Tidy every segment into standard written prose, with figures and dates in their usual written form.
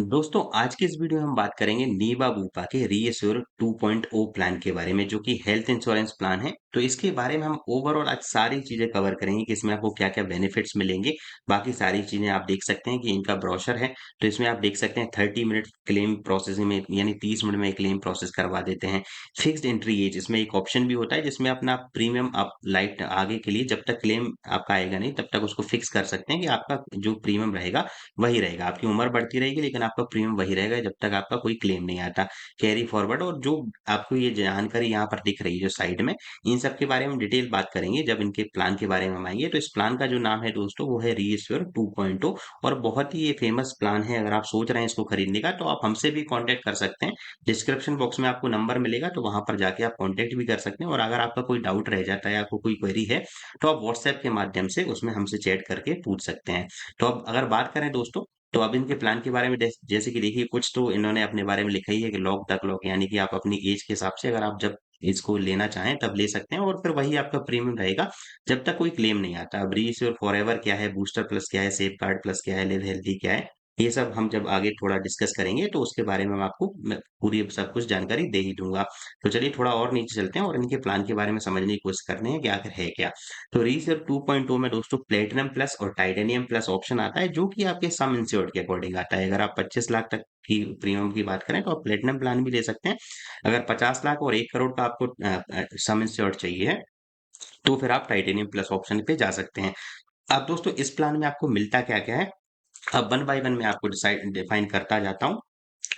दोस्तों आज की इस वीडियो में हम बात करेंगे नीवा बूपा के रीएश्योर 2.0 प्लान के बारे में जो कि हेल्थ इंश्योरेंस प्लान है। तो इसके बारे में हम ओवरऑल आज सारी चीजें कवर करेंगे कि इसमें आपको क्या क्या बेनिफिट्स मिलेंगे। बाकी सारी चीजें आप देख सकते हैं कि इनका ब्रोशर है। तो इसमें आप देख सकते हैं 30 मिनट क्लेम प्रोसेसिंग में यानी 30 मिनट में क्लेम प्रोसेस करवा देते हैं। फिक्स्ड एंट्री एज इसमें एक ऑप्शन भी होता है जिसमें अपना प्रीमियम आप लाइट आगे के लिए जब तक क्लेम आपका आएगा नहीं तब तक उसको फिक्स कर सकते हैं कि आपका जो प्रीमियम रहेगा वही रहेगा। आपकी उम्र बढ़ती रहेगी लेकिन आपका प्रीमियम वही रहेगा जब तक आपका कोई क्लेम नहीं आता। कैरी फॉरवर्ड और जो आपको ये जानकारी यहाँ पर दिख रही है जो साइड में, इन सब के बारे में हम डिटेल बात करेंगे जब इनके प्लान के बारे में हम आएँगे। तो इस प्लान का जो नाम है दोस्तों वो है रीएश्योर 2.0 और बहुत ही ये फेमस प्लान है। अगर आप सोच रहे हैं इसको खरीदने का तो आप हमसे भी कॉन्टैक्ट कर सकते हैं। डिस्क्रिप्शन बॉक्स में आपको नंबर मिलेगा तो वहाँ पर जाके आप कॉन्टैक्ट भी कर सकते हैं और अगर आपका कोई डाउट रह जाता है, आपको कोई क्वेरी है, तो आप व्हाट्सएप के माध्यम से उसमें हमसे चैट करके पूछ सकते हैं। तो अब अगर बात करें दोस्तों, तो अब इनके प्लान के बारे में जैसे कि देखिए कुछ तो इन्होंने अपने बारे में लिखा ही है कि लॉक द क्लॉक यानी कि आप अपनी एज के हिसाब से अगर आप जब इसको लेना चाहें तब ले सकते हैं और फिर वही आपका प्रीमियम रहेगा जब तक कोई क्लेम नहीं आता। अब रीइश्योर फॉरएवर क्या है, बूस्टर प्लस क्या है, सेफ गार्ड प्लस क्या है, लिव हेल्दी क्या है, ये सब हम जब आगे थोड़ा डिस्कस करेंगे तो उसके बारे में मैं पूरी सब कुछ जानकारी दे ही दूंगा। तो चलिए थोड़ा और नीचे चलते हैं और इनके प्लान के बारे में समझने की कोशिश करते हैं कि आखिर है क्या। तो रीसेल 2.0 में दोस्तों प्लेटिनम प्लस और टाइटेनियम प्लस ऑप्शन आता है जो कि आपके सम इंश्योर्ड के अकॉर्डिंग आता है। अगर आप 25 लाख तक की प्रीमियम की बात करें तो आप प्लेटिनम प्लान भी ले सकते हैं। अगर 50 लाख और 1 करोड़ का आपको सम इंश्योर्ड चाहिए है तो फिर आप टाइटेनियम प्लस ऑप्शन पे जा सकते हैं। अब दोस्तों इस प्लान में आपको मिलता क्या क्या है, अब वन बाय वन मैं आपको डिसाइड डिफाइन करता जाता हूँ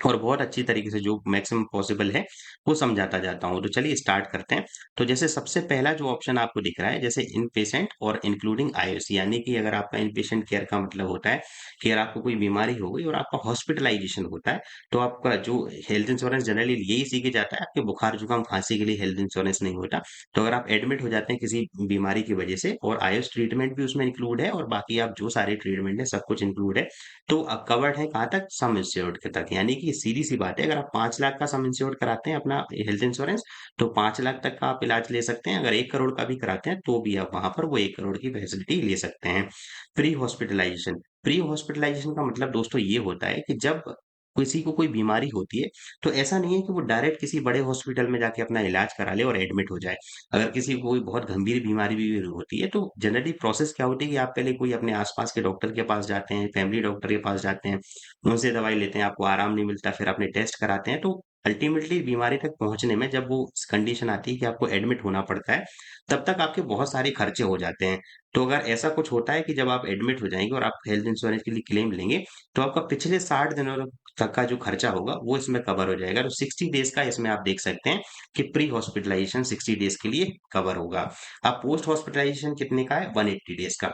और बहुत अच्छी तरीके से जो मैक्सिमम पॉसिबल है वो समझाता जाता हूँ। तो चलिए स्टार्ट करते हैं। तो जैसे सबसे पहला जो ऑप्शन आपको दिख रहा है जैसे इन पेशेंट और इंक्लूडिंग आईओसी यानी कि अगर आपका इन पेशेंट केयर का मतलब होता है कि अगर आपको कोई बीमारी हो गई और आपका हॉस्पिटलाइजेशन होता है तो आपका जो हेल्थ इंश्योरेंस जनरली यही सीखे जाता है, आपके बुखार जुकाम खांसी के लिए हेल्थ इंश्योरेंस नहीं होता। तो अगर आप एडमिट हो जाते हैं किसी बीमारी की वजह से और आयुष ट्रीटमेंट भी उसमें इंक्लूड है और बाकी आप जो सारे ट्रीटमेंट है सब कुछ इंक्लूड है तो कवर्ड है कहाँ तक, सम इंश्योर्ड के तक। यानी कि सीधी सी बात है, अगर आप 5 लाख का सम इंश्योर्ड कराते हैं अपना हेल्थ इंश्योरेंस तो 5 लाख तक का आप इलाज ले सकते हैं। अगर 1 करोड़ का भी कराते हैं तो भी आप वहां पर वो 1 करोड़ की फैसिलिटी ले सकते हैं। प्री हॉस्पिटलाइजेशन, प्री हॉस्पिटलाइजेशन का मतलब दोस्तों ये होता है कि जब किसी को कोई बीमारी होती है तो ऐसा नहीं है कि वो डायरेक्ट किसी बड़े हॉस्पिटल में जाके अपना इलाज करा ले और एडमिट हो जाए। अगर किसी को कोई बहुत गंभीर बीमारी भी होती है तो जनरली प्रोसेस क्या होती है कि आप पहले कोई अपने आसपास के डॉक्टर के पास जाते हैं, फैमिली डॉक्टर के पास जाते हैं, उनसे दवाई लेते हैं, आपको आराम नहीं मिलता, फिर अपने टेस्ट कराते हैं। तो अल्टीमेटली बीमारी तक पहुंचने में जब वो कंडीशन आती है कि आपको एडमिट होना पड़ता है, तब तक आपके बहुत सारे खर्चे हो जाते हैं। तो अगर ऐसा कुछ होता है कि जब आप एडमिट हो जाएंगे और आप हेल्थ इंश्योरेंस के लिए क्लेम लेंगे तो आपका पिछले 60 दिनों तक का जो खर्चा होगा वो इसमें कवर हो जाएगा। तो 60 डेज का इसमें आप देख सकते हैं कि प्री हॉस्पिटलाइजेशन 60 डेज के लिए कवर होगा। अब पोस्ट हॉस्पिटलाइजेशन कितने का है, 180 डेज का।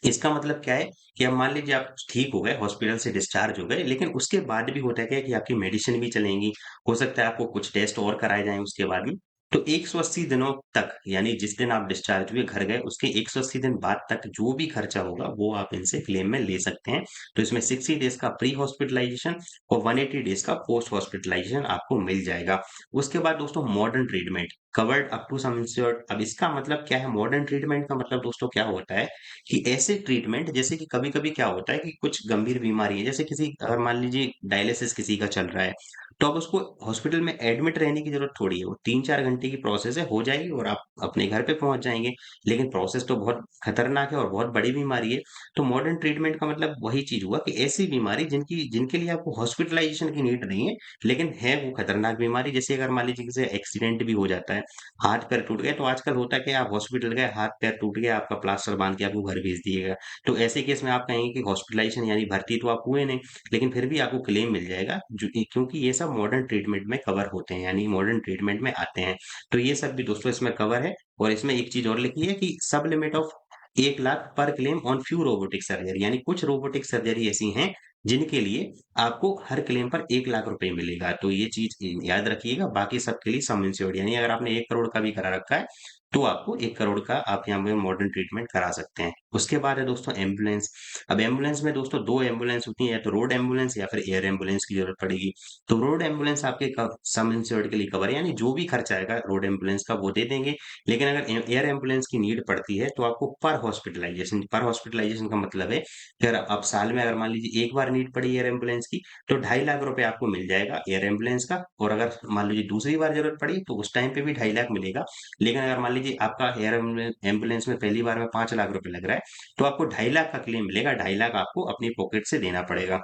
इसका मतलब क्या है कि अब मान लीजिए आप ठीक हो गए, हॉस्पिटल से डिस्चार्ज हो गए, लेकिन उसके बाद भी होता है क्या है कि आपकी मेडिसिन भी चलेंगी। हो सकता है आपको कुछ टेस्ट और कराए जाएँ उसके बाद में। तो 180 दिनों तक यानी जिस दिन आप डिस्चार्ज हुए, घर गए, उसके 180 दिन बाद तक जो भी खर्चा होगा, वो आप इनसे क्लेम में ले सकते हैं। तो इसमें 60 डेज़ का प्री हॉस्पिटलाइजेशन और 180 डेज़ का पोस्ट हॉस्पिटलाइजेशन आपको मिल जाएगा। उसके बाद दोस्तों modern treatment covered up to sum insured. अब इसका मतलब क्या है, मॉडर्न ट्रीटमेंट का मतलब दोस्तों क्या होता है कि ऐसे ट्रीटमेंट जैसे कि कभी-कभी क्या होता है कि कुछ गंभीर बीमारी है, जैसे किसी अगर मान लीजिए डायलिसिस किसी का चल रहा है, तो अब उसको हॉस्पिटल में एडमिट रहने की ज़रूरत थोड़ी है, वो 3-4 घंटे की प्रोसेस है, हो जाएगी और आप अपने घर पे पहुँच जाएँगे। लेकिन प्रोसेस तो बहुत खतरनाक है और बहुत बड़ी बीमारी है। तो मॉडर्न ट्रीटमेंट का मतलब वही चीज़ हुआ कि ऐसी बीमारी जिनकी जिनके लिए आपको हॉस्पिटलाइज़ेशन की नीड नहीं है, लेकिन है वो खतरनाक बीमारी। जैसे अगर मान लीजिए किसी एक्सीडेंट भी हो जाता है, हाथ-पैर टूट गए, तो आजकल होता है कि आप हॉस्पिटल गए, हाथ-पैर टूट गया, आपका प्लास्टर बाँध के आपको घर भेज दिया गया। तो ऐसे केस में आप कहेंगे कि हॉस्पिटलाइज़ेशन यानी भर्ती तो आप हुए नहीं, लेकिन फिर भी आपको क्लेम मिल जाएगा क्योंकि ये सब मॉडर्न ट्रीटमेंट में कवर होते हैं, यानी मॉडर्न ट्रीटमेंट में आते हैं। तो ये सब भी दोस्तों इसमें कवर है और इसमें एक चीज़ और लिखी है कि सब लिमिट ऑफ 1 लाख पर claim on few robotic surgery, यानी कुछ रोबोटिक सर्जरी ऐसी हैं, जिनके लिए आपको हर क्लेम पर 1 लाख रुपए मिलेगा। तो ये चीज़ याद रखिएगा, बाकी सबके लिए सम इंश्योर्ड यानी अगर आपने 1 करोड़ का भी करा रखा है, तो आपको 1 करोड़ का आप यहाँ पे मॉडर्न ट्रीटमेंट करा सकते हैं। उसके बाद है दोस्तों एम्बुलेंस। अब एम्बुलेंस में दोस्तों 2 एम्बुलेंस होती हैं, या तो रोड एम्बुलेंस या फिर एयर एम्बुलेंस की ज़रूरत पड़ेगी। तो रोड एम्बुलेंस आपके सम इंश्योर्ड के लिए कवर है, यानी जो भी खर्चा आएगा रोड एम्बुलेंस का वो दे देंगे। लेकिन अगर एयर एम्बुलेंस की नीड पड़ती है तो आपको पर हॉस्पिटलाइजेशन का मतलब है कि अगर आप साल में अगर मान लीजिए एक बार नीड पड़ी एयर एम्बुलेंस की, तो 2.5 लाख रुपए आपको मिल जाएगा एयर एम्बुलेंस का। और अगर मान लीजिए दूसरी बार जरूरत पड़ी तो उस टाइम पे भी 2.5 लाख मिलेगा। लेकिन अगर मान लीजिए आपका एयर एम्बुलेंस में पहली बार में 5 लाख रुपए लग रहा है, तो आपको 2.5 लाख का क्लेम मिलेगा। 2.5 लाख आपको अपनी पॉकेट से देना पड़ेगा।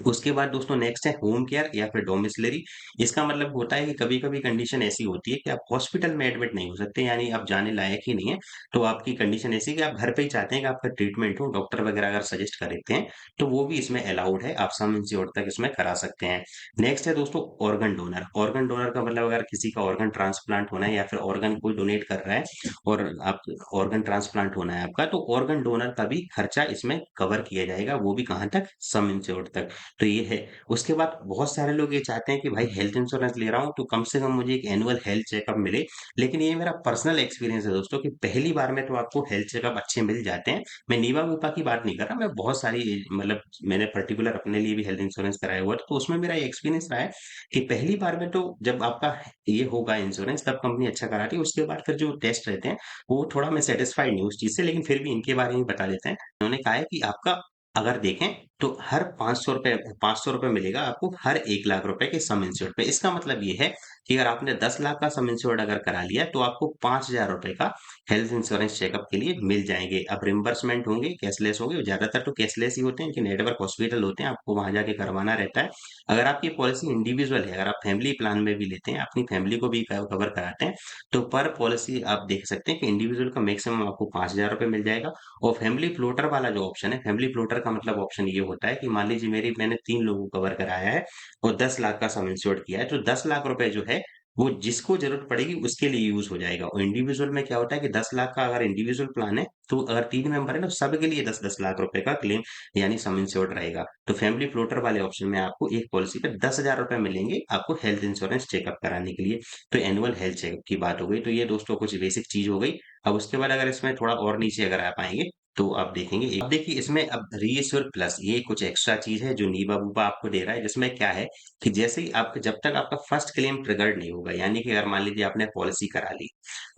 उसके बाद दोस्तों नेक्स्ट है होम केयर या फिर डोमिसिलरी। इसका मतलब होता है कि कभी-कभी कंडीशन ऐसी होती है कि आप हॉस्पिटल में एडमिट नहीं हो सकते, यानी आप जाने लायक ही नहीं है। तो आपकी कंडीशन ऐसी है कि आप घर पे ही चाहते हैं कि आपका ट्रीटमेंट हो, डॉक्टर वगैरह अगर सजेस्ट कर देते हैं, तो वो भी इसमें अलाउड है। आप सम इंश्योर्ड तक इसमें करा सकते हैं। नेक्स्ट है दोस्तों ऑर्गन डोनर। ऑर्गन डोनर का मतलब अगर किसी का ऑर्गन ट्रांसप्लांट होना है या फिर ऑर्गन कोई डोनेट कर रहा है और आप ऑर्गन ट्रांसप्लांट होना है आपका, तो ऑर्गन डोनर का भी खर्चा इसमें कवर किया जाएगा, वो भी कहाँ तक? सम इंश्योर्ड तक। तो ये है। उसके बाद बहुत सारे लोग ये चाहते हैं कि भाई हेल्थ इंश्योरेंस ले रहा हूँ तो कम से कम मुझे एक एनुअल हेल्थ चेकअप मिले। लेकिन ये मेरा पर्सनल एक्सपीरियंस है दोस्तों कि पहली बार में तो आपको हेल्थ चेकअप अच्छे मिल जाते हैं। मैं नीवा वूपा की बात नहीं कर रहा, मैं बहुत सारी मतलब मैंने पर्टिकुलर अपने लिए भी हेल्थ इंश्योरेंस कराया हुआ था, तो उसमें मेरा एक्सपीरियंस रहा है कि पहली बार में तो जब आपका ये होगा इंश्योरेंस तब कंपनी अच्छा कराती है। उसके बाद फिर जो टेस्ट रहते हैं वो थोड़ा मैं सेटिस्फाइड नहीं हूँ उस चीज से, लेकिन फिर भी इनके बारे में बता देते हैं। उन्होंने कहा है कि आपका अगर देखें तो हर 500 रुपए मिलेगा आपको हर 1 लाख रुपए के सम इंश्योर्ड पे। इसका मतलब ये है कि अगर आपने 10 लाख का सम इंश्योर्ड अगर करा लिया तो आपको 5,000 रुपए का हेल्थ इंश्योरेंस चेकअप के लिए मिल जाएंगे। अब रिम्बर्समेंट होंगे, कैशलेस होंगे, ज्यादातर तो कैशलेस ही होते हैं कि नेटवर्क हॉस्पिटल होते हैं, आपको वहां जाके करवाना रहता है। अगर आपकी पॉलिसी इंडिविजुअल है, अगर आप फैमिली प्लान में भी लेते हैं, अपनी फैमिली को भी कवर कराते हैं, तो पर पॉलिसी आप देख सकते हैं कि इंडिविजुअल का मैक्सिमम आपको 5,000 रुपए मिल जाएगा। और फैमिली फ्लोटर वाला जो ऑप्शन है, फैमिली फ्लोटर का मतलब ऑप्शन ये होता है कि मान लीजिए मैंने 3 लोगों को कवर कराया है और 10 लाख का सम इंश्योर्ड किया है, तो 10 लाख रुपए जो है वो जिसको जरूरत पड़ेगी उसके लिए यूज हो जाएगा। और इंडिविजुअल में क्या होता है कि 10 लाख का अगर इंडिविजुअल प्लान है तो अगर 3 मेंबर है ना, तो सबके लिए 10-10 लाख रुपए का क्लेम यानी सम इंश्योर्ड रहेगा। तो फैमिली फ्लोटर वाले ऑप्शन में आपको एक पॉलिसी पे 10,000 रुपए मिलेंगे आपको हेल्थ इंश्योरेंस चेकअप कराने के लिए। तो एनुअल हेल्थ चेकअप की बात हो गई। तो ये दोस्तों कुछ बेसिक चीज हो गई। अब उसके बाद अगर इसमें थोड़ा और नीचे अगर आप आएंगे तो आप देखेंगे, अब देखिए इसमें अब रीएश्योर प्लस ये कुछ एक्स्ट्रा चीज है जो नीबा बूबा आपको दे रहा है, जिसमें क्या है कि जैसे ही आपका जब तक आपका फर्स्ट क्लेम ट्रिगर्ड नहीं होगा, यानी कि अगर मान लीजिए आपने पॉलिसी करा ली,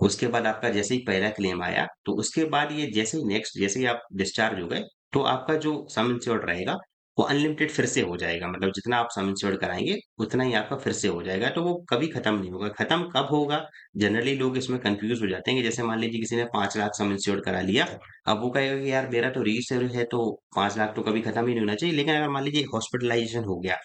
उसके बाद आपका जैसे ही पहला क्लेम आया, तो उसके बाद ये जैसे ही नेक्स्ट जैसे ही आप डिस्चार्ज हो गए, तो आपका जो सम इंश्योर्ड रहेगा वो अनलिमिटेड फिर से हो जाएगा। मतलब जितना आप सम इंश्योर्ड कराएंगे उतना ही आपका फिर से हो जाएगा। तो वो कभी खत्म नहीं होगा। खत्म कब होगा? जनरली लोग इसमें कंफ्यूज हो जाते हैं कि जैसे मान लीजिए किसी ने 5 लाख सम इंश्योर्ड करा लिया, अब वो कहेगा कि यार मेरा तो रीसेल है तो 5 लाख तो कभी खत्म ही नहीं होना चाहिए। लेकिन अगर मान लीजिए हॉस्पिटलाइजेशन हो गया,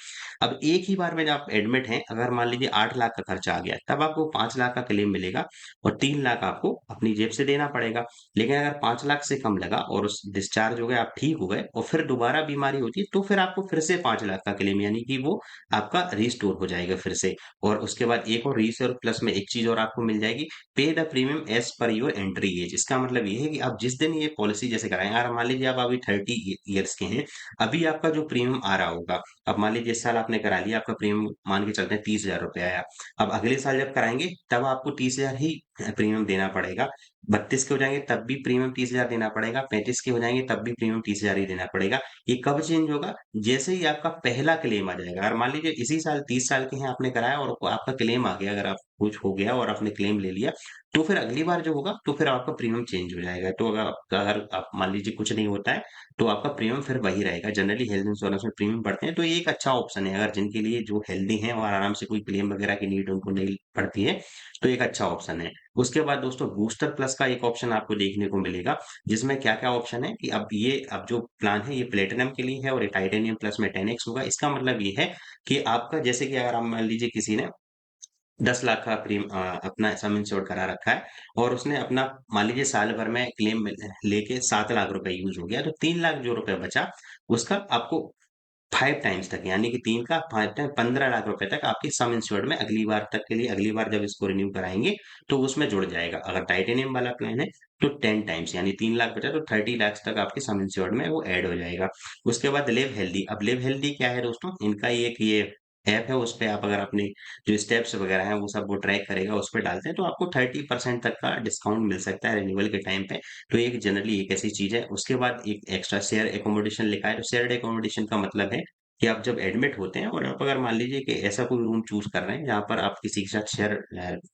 अब एक ही बार में जब आप एडमिट हैं, अगर मान लीजिए 8 लाख का खर्चा आ गया, तब आपको 5 लाख का क्लेम मिलेगा और 3 लाख आपको अपनी जेब से देना पड़ेगा। लेकिन अगर 5 लाख से कम लगा और उस डिस्चार्ज हो गए, आप ठीक हो गए और फिर दोबारा बीमारी होती है, तो फिर आपको फिर से 5 लाख का क्लेम, यानी कि वो आपका रिस्टोर हो जाएगा फिर से। और उसके बाद एक और रीसेल प्लस में एक चीज और आपको मिल जाएगी, pay the premium as per your entry age. इसका मतलब ये है कि आप जिस दिन ये पॉलिसी जैसे कराएं, अगर मान लीजिए आप अभी 30 ईयर्स के हैं, अभी आपका जो प्रीमियम आ रहा होगा, अब मान लीजिए इस साल आपने करा लिया, आपका प्रीमियम मान के चलते हैं 30,000 रुपये आया। अब अगले साल जब कराएंगे तब आपको 30,000 ही प्रीमियम देना पड़ेगा। 32 के हो जाएंगे तब भी प्रीमियम 30,000 देना पड़ेगा। 35 के हो जाएंगे तब भी प्रीमियम 30,000 ही देना पड़ेगा। ये कब चेंज होगा? जैसे ही आपका पहला क्लेम आ जाएगा। अगर मान लीजिए इसी साल 30 साल के हैं, आपने कराया और आपका क्लेम आ गया, अगर आप कुछ हो गया और आपने क्लेम ले लिया, तो फिर अगली बार जो होगा तो फिर आपका प्रीमियम चेंज हो जाएगा। तो अगर आप मान लीजिए कुछ नहीं होता है तो आपका प्रीमियम फिर वही रहेगा। जनरली हेल्थ इंश्योरेंस में प्रीमियम बढ़ते हैं, तो ये एक अच्छा ऑप्शन है अगर जिनके लिए जो हेल्दी हैं और आराम से कोई क्लेम वगैरह की नीड उनको नहीं पड़ती है, तो एक अच्छा ऑप्शन है। उसके बाद दोस्तों बूस्टर प्लस का एक ऑप्शन आपको देखने को मिलेगा, जिसमें क्या क्या ऑप्शन है कि अब जो प्लान है ये प्लेटिनम के लिए है और ये टाइटेनियम प्लस में 10x होगा। इसका मतलब ये है कि आपका जैसे कि अगर आप मान लीजिए किसी ने 10 लाख का अपना सम इंश्योर्ड करा रखा है और उसने अपना मान लीजिए साल भर में क्लेम लेके 7 लाख रुपए यूज हो गया, तो 3 लाख जो रुपए बचा उसका आपको 5 टाइम्स तक, यानी कि 3 का 5 टाइम 15 लाख रुपए तक आपके सम इंश्योर्ड में अगली बार तक के लिए, अगली बार जब इसको रिन्यू कराएंगे तो उसमें जुड़ जाएगा। अगर टाइटेनियम वाला प्लान है तो 10 टाइम्स यानी 3 लाख बचा तो 30 लाख तक आपके सम इंश्योर्ड में वो ऐड हो जाएगा। उसके बाद लिव हेल्दी। अब लिव हेल्दी क्या है दोस्तों? इनका एक ये ऐप है उस पे आप अगर अपने जो स्टेप्स वगैरह हैं वो सब वो ट्रैक करेगा, उस पे डालते हैं तो आपको 30% तक का डिस्काउंट मिल सकता है रिन्यूअल के टाइम पे। तो एक जनरली एक ऐसी चीज़ है। उसके बाद एक एक्स्ट्रा शेयर एकोमोडेशन लिखा है, तो शेयर्ड एकोमोडेशन का मतलब है कि आप जब एडमिट होते हैं और आप अगर मान लीजिए कि ऐसा कोई रूम चूज़ कर रहे हैं जहाँ पर आप किसी के साथ शेयर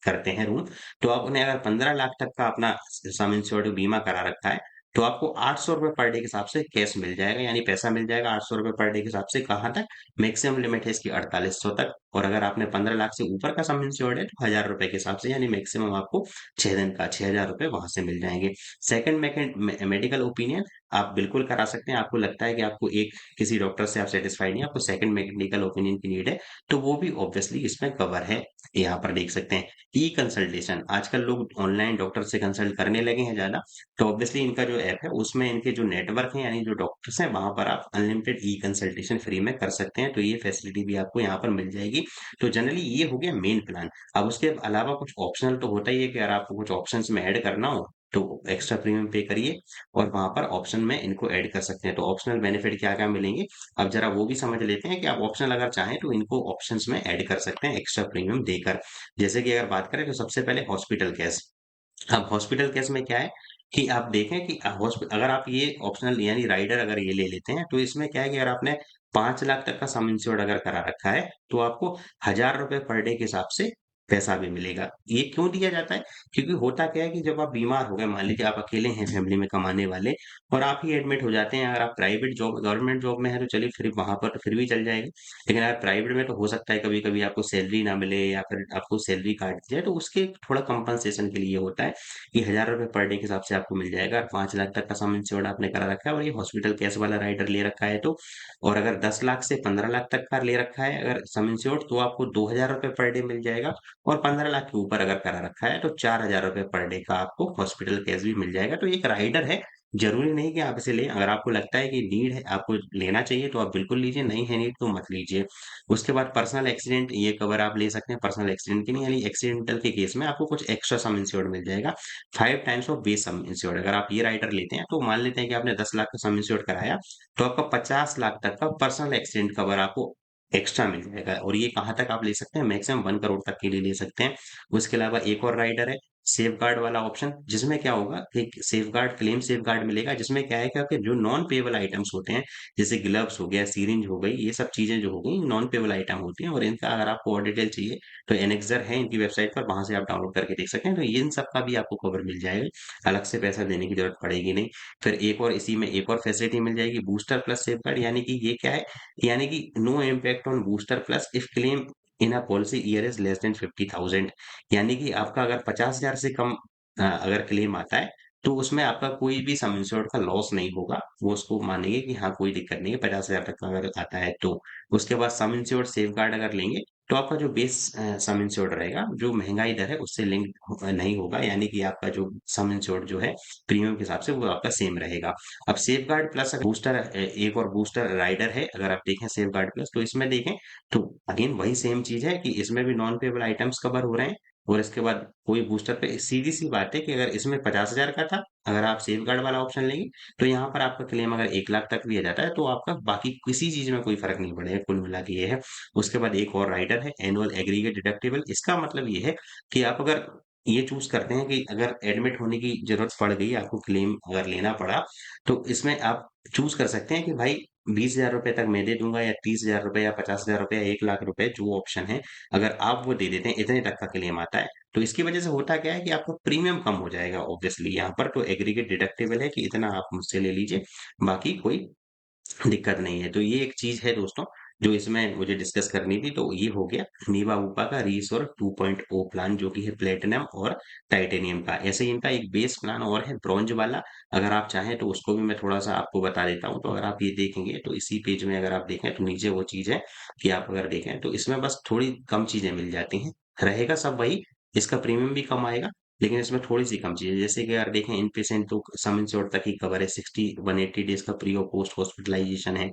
करते हैं रूम, तो आप उन्हें अगर 15 लाख तक का अपना सम इंश्योर्ड बीमा करा रखा है, तो आपको ₹800 पर डे के हिसाब से कैश मिल जाएगा, यानी पैसा मिल जाएगा ₹800 पर डे के हिसाब से। कहाँ तक? मैक्सिमम लिमिट है इसकी 4800 तक। और अगर आपने 15 लाख से ऊपर का सम इंश्योर्ड है तो ₹1000 के हिसाब से, यानी मैक्सिमम आपको 6 दिन का ₹6000 वहां से मिल जाएंगे। सेकंड मेडिकल ओपिनियन आप बिल्कुल करा सकते हैं। आपको लगता है कि आपको एक किसी डॉक्टर से आप सेटिस्फाइड नहीं, आपको सेकंड मेडिकल ओपिनियन की नीड है, तो वो भी ऑब्वियसली इसमें कवर है। यहाँ पर देख सकते हैं ई कंसल्टेशन, आजकल लोग ऑनलाइन डॉक्टर से कंसल्ट करने लगे हैं ज्यादा, तो ऑब्वियसली इनका जो ऐप है उसमें इनके जो नेटवर्क है यानी जो डॉक्टर्स हैं वहां पर आप अनलिमिटेड ई कंसल्टेशन फ्री में कर सकते हैं। तो ये फैसिलिटी भी आपको यहाँ पर मिल जाएगी। तो जनरली ये हो गया मेन प्लान। अब उसके अलावा कुछ ऑप्शनल तो होता ही है कि अगर आपको कुछ ऑप्शंस में ऐड करना हो तो एक्स्ट्रा प्रीमियम पे करिए और वहां पर ऑप्शन में इनको ऐड कर सकते हैं। तो ऑप्शनल बेनिफिट क्या क्या मिलेंगे, अब जरा वो भी समझ लेते हैं कि आप ऑप्शनल अगर चाहें तो इनको ऑप्शंस में ऐड कर सकते हैं एक्स्ट्रा प्रीमियम देकर। जैसे कि अगर बात करें तो सबसे पहले हॉस्पिटल केस। अब हॉस्पिटल केस में क्या है कि आप देखें कि अगर आप ये ऑप्शनल यानी राइडर अगर ये ले लेते हैं तो इसमें क्या है कि अगर आपने 5 लाख तक का सम इंश्योर्ड अगर करा रखा है तो आपको ₹1000 पर डे के हिसाब से पैसा भी मिलेगा। ये क्यों दिया जाता है? क्योंकि होता क्या है कि जब आप बीमार हो गए, मान लीजिए आप अकेले हैं फैमिली में कमाने वाले और आप ही एडमिट हो जाते हैं। अगर आप प्राइवेट जॉब गवर्नमेंट जॉब में है तो चलिए फिर वहां पर तो फिर भी चल जाएगा, लेकिन अगर प्राइवेट में तो हो सकता है कभी कभी आपको सैलरी ना मिले या फिर आपको सैलरी काट दी जाए, तो उसके थोड़ा कंपनसेशन के लिए होता है कि ₹1000 पर डे के हिसाब से आपको मिल जाएगा। और 5 लाख तक का सम इंश्योर्ड आपने करा रखा है और ये हॉस्पिटल केस वाला राइडर ले रखा है तो। और अगर 10 लाख से 15 लाख तक का ले रखा है अगर सम इंश्योर्ड, तो आपको ₹2000 पर डे मिल जाएगा। और 15 लाख के ऊपर अगर करा रखा है तो ₹4000 पर डे का आपको हॉस्पिटल केस भी मिल जाएगा। तो ये एक राइडर है, जरूरी नहीं कि आप इसे लें। अगर आपको लगता है कि नीड है, आपको लेना चाहिए, तो आप बिल्कुल लीजिए, नहीं है नीड तो मत लीजिए। उसके बाद पर्सनल एक्सीडेंट ये कवर आप ले सकते हैं, पर्सनल एक्सीडेंट के लिए यानी एक्सीडेंटल के केस में आपको कुछ एक्स्ट्रा सम इंश्योर्ड मिल जाएगा। 5 times of base sum insured अगर आप ये राइडर लेते हैं, तो मान लेते हैं कि आपने 10 लाख का सम इंश्योर्ड कराया, तो आपका 50 लाख तक का पर्सनल एक्सीडेंट कवर आपको एक्स्ट्रा मिल जाएगा। और ये कहाँ तक आप ले सकते हैं, मैक्सिमम 1 करोड़ तक के लिए ले सकते हैं। उसके अलावा एक और राइडर है सेफ गार्ड वाला ऑप्शन, जिसमें क्या होगा कि safe guard claim safe guard मिलेगा, जिसमें क्या है कि आपके जो नॉन पेबल आइटम्स होते हैं, जैसे ग्लव्स हो गया, सीरिंज हो गई, ये सब चीजें जो हो गई नॉन पेबल आइटम होती हैं। और इनका अगर आपको और डिटेल चाहिए तो एनेक्सर है इनकी वेबसाइट पर, वहां से आप डाउनलोड करके देख सकते हैं। तो इन सब का भी आपको कवर मिल जाएगा, अलग से पैसा देने की जरूरत पड़ेगी नहीं। फिर एक और इसी में एक और फैसिलिटी मिल जाएगी बूस्टर प्लस सेफ गार्ड, यानी कि ये क्या है, यानी कि no impact on booster plus if claim in a policy year is less than 50,000। यानी कि आपका अगर 50,000 से कम अगर क्लेम आता है तो उसमें आपका कोई भी सम इंश्योर्ड का लॉस नहीं होगा। वो उसको मानेंगे कि हाँ कोई दिक्कत नहीं है, 50,000 तक का अगर आता है तो। उसके बाद सम इंश्योर्ड सेफ गार्ड अगर लेंगे तो आपका जो बेस सम इंश्योर्ड रहेगा, जो महंगाई दर है उससे लिंक नहीं होगा, यानी कि आपका जो सम इंश्योर्ड जो है प्रीमियम के हिसाब से वो आपका सेम रहेगा। अब सेफ गार्ड प्लस बूस्टर एक और बूस्टर राइडर है, अगर आप देखें सेफ गार्ड प्लस तो इसमें देखें तो अगेन वही सेम चीज है कि इसमें भी नॉन पेबल आइटम्स कवर हो रहे हैं। और इसके बाद कोई बूस्टर पे सीधी सी बात है कि अगर इसमें 50,000 का था, अगर आप सेफ गार्ड वाला ऑप्शन लेंगे तो यहाँ पर आपका क्लेम अगर 1 लाख तक भी आ जाता है तो आपका बाकी किसी चीज में कोई फर्क नहीं पड़ेगा, कुल मिला के ये है। उसके बाद एक और राइडर है एनुअल एग्रीगेट डिडक्टिबल। इसका मतलब ये है कि आप अगर ये चूज करते हैं कि अगर एडमिट होने की जरूरत पड़ गई, आपको क्लेम अगर लेना पड़ा, तो इसमें आप चूज कर सकते हैं कि भाई ₹20,000 तक मैं दे दूंगा, या ₹30,000 या ₹50,000 या ₹1 लाख, जो ऑप्शन है अगर आप वो दे देते हैं, इतने तक का क्लेम आता है। तो इसकी वजह से होता क्या है कि आपका प्रीमियम कम हो जाएगा ऑब्वियसली। यहाँ पर तो एग्रीगेट डिडक्टिबल है कि इतना आप मुझसे ले लीजिए, बाकी कोई दिक्कत नहीं है। तो ये एक चीज है दोस्तों जो इसमें मुझे डिस्कस करनी थी। तो ये हो गया नीवा वूपा का रीसोर 2.0 प्लान, जो कि है प्लेटिनम और टाइटेनियम का। ऐसे ही इनका एक बेस प्लान और है ब्रॉन्ज वाला, अगर आप चाहें तो उसको भी मैं थोड़ा सा आपको बता देता हूँ। तो अगर आप ये देखेंगे तो इसी पेज में अगर आप देखें तो नीचे वो चीज है कि आप अगर देखें तो इसमें बस थोड़ी कम चीजें मिल जाती हैं, रहेगा सब वही, इसका प्रीमियम भी कम आएगा। लेकिन इसमें थोड़ी-सी कम चीज़ है, जैसे कि अगर देखें इन पेशेंट तो सम इंश्योर्ड तक ही कवर है, 60-180 डेज़ का प्री और पोस्ट हॉस्पिटलाइजेशन है,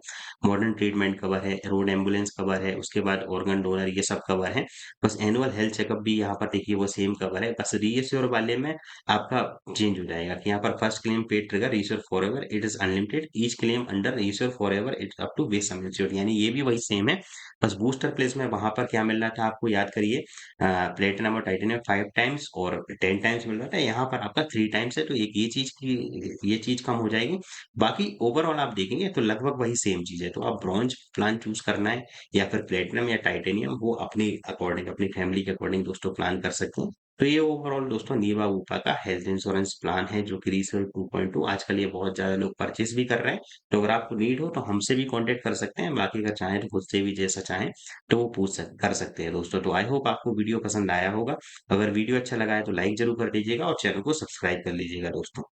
मॉडर्न ट्रीटमेंट कवर है, रोड एम्बुलेंस कवर है, उसके बाद ऑर्गन डोनर ये सब कवर है। बस एनुअल हेल्थ चेकअप भी यहाँ पर देखिए वो सेम कवर है, बस रीएश्योर वाले में आपका चेंज हो जाएगा कि यहाँ पर first claim paid trigger reassure forever it is unlimited, each claim under reassure forever it's up to base sum insured, यानी ये भी वही सेम है। बस बूस्टर प्लेस में वहाँ पर क्या मिल रहा था आपको याद करिए, प्लेटिनम और टाइटेनियम 5 टाइम्स और 10 टाइम्स मिल रहा था, यहाँ पर आपका 3 टाइम्स है, तो एक ये चीज़ कम हो जाएगी। बाकी ओवरऑल आप देखेंगे तो लगभग वही सेम चीज़ है, तो आप ब्रॉन्ज प्लान चूज़ करना है या फिर प्लेटिनम या टाइटेनियम, वो अपनी अकॉर्डिंग, अपनी फैमिली के अकॉर्डिंग दोस्तों प्लान कर सकते हैं। तो ये ओवरऑल दोस्तों नीवा-वूपा का हेल्थ इंश्योरेंस प्लान है, जो कि रीसेल 2.2 आजकल ये बहुत ज़्यादा लोग परचेज़ भी कर रहे हैं। तो अगर आपको नीड हो तो हमसे भी कॉन्टैक्ट कर सकते हैं, बाकी अगर चाहें तो खुद से भी जैसा चाहें तो वो कर सकते हैं दोस्तों। तो आई होप आपको वीडियो पसंद आया होगा। अगर वीडियो अच्छा लगा है तो लाइक ज़रूर कर दीजिएगा और चैनल को सब्सक्राइब कर लीजिएगा दोस्तों।